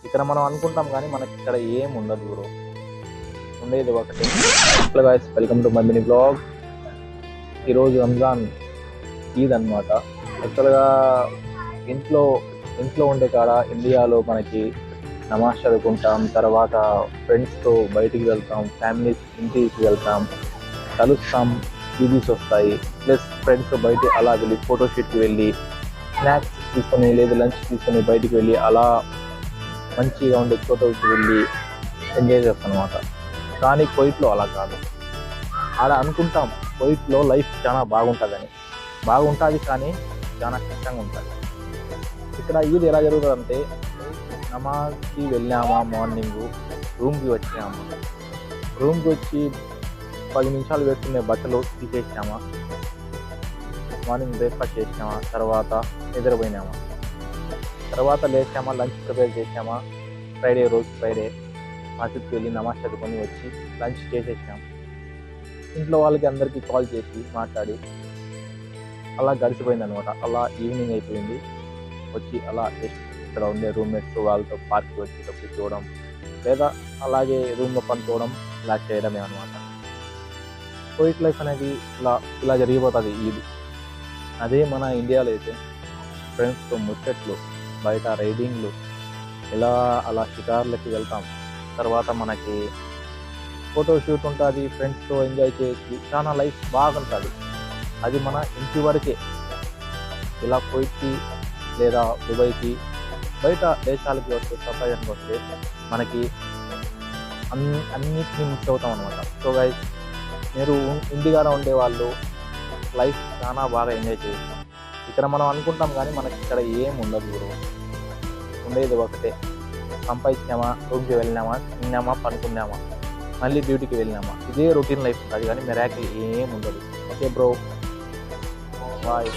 ఇక్కడ మనం అనుకుంటాం కానీ మనకి ఇక్కడ ఏం ఉండదు బ్రో. ఉండేది ఒకటే. Hello guys, welcome to my mini blog. ఈరోజు రంజాన్ ఈద్ అనమాట. యాక్చువల్గా ఇంట్లో ఇంట్లో ఉండే కాడ ఇండియాలో మనకి నమాజ్ చదువుకుంటాం, తర్వాత ఫ్రెండ్స్తో బయటికి వెళ్తాం, ఫ్యామిలీస్ ఇంటికి వెళ్తాం, కలుస్తాం, టీవీస్ వస్తాయి. ప్లస్ ఫ్రెండ్స్తో బయట అలా వెళ్ళి ఫోటోషూట్కి వెళ్ళి స్నాక్స్ తీసుకొని లేదా లంచ్ తీసుకొని బయటికి వెళ్ళి అలా మంచిగా ఉండే చోటకి వెళ్ళి ఎంజాయ్ చేస్తాం అనమాట. కానీ కువైట్లో అలా కాదు. ఆడ అనుకుంటాం కువైట్లో లైఫ్ చాలా బాగుంటుంది కానీ చాలా కష్టంగా ఉంటుంది. ఇక్కడ ఈద్ ఎలా జరుగుతుందంటే, నమాజ్కి వెళ్ళామా, మార్నింగ్ రూమ్కి వచ్చి 10 నిమిషాలు వేసుకునే బట్టలు తీసేసామా, మార్నింగ్ బ్రేక్ఫాస్ట్ చేసామా, తర్వాత నిద్రపోయినామా, తర్వాత లేచామా, లంచ్ ప్రిపేర్ చేసామా. ఫ్రైడే మసీద్కి వెళ్ళి నమాజ్ చదువుకొని వచ్చి లంచ్ చేసేసాం. ఇంట్లో వాళ్ళకి అందరికీ కాల్ చేసి మాట్లాడి అలా గడిచిపోయింది అనమాట. అలా ఈవినింగ్ అయిపోయింది. వచ్చి అలా ఇక్కడ ఉండే రూమ్మేట్స్ వాళ్ళతో పార్క్కి వచ్చి కూర్చోవడం, లేదా అలాగే రూమ్లో పనుకోవడం, ఇలా చేయడమే అనమాట. కువైట్ లైఫ్ అనేది ఇలా జరిగిపోతుంది ఈద్. అదే మన ఇండియాలో అయితే ఫ్రెండ్స్తో ముచ్చట్లు, బయట రైడింగ్లు, ఇలా అలా షికార్లకి వెళ్తాం. తర్వాత మనకి ఫోటో షూట్ ఉంటుంది, ఫ్రెండ్స్తో ఎంజాయ్ చేయొచ్చు, చాలా లైఫ్ బాగుంటుంది. అది మన ఇంటి వరకే. ఇలా కువైట్కి లేదా దుబాయ్కి బయట దేశాలకి వస్తే, ప్రపంచానికి వస్తే మనకి అన్నిటినీ మిస్ అవుతాం అనమాట. సో గైస్, మీరు ఇండియాలో ఉండేవాళ్ళు లైఫ్ చాలా బాగా ఎంజాయ్ చేయొచ్చు. ఇక్కడ మనం అనుకుంటాం కానీ మనకి ఇక్కడ ఏం ఉండదు బ్రో. ఉండేది ఒకటే. సంపాదించామా, రూమ్కి వెళ్ళినామా, తిన్నామా, పనుకున్నామా, మళ్ళీ డ్యూటీకి వెళ్ళినామా. ఇదే రొటీన్ లైఫ్ ఉంటుంది కానీ మిరాకిల్ ఏం ఉండదు. Okay bro, bye.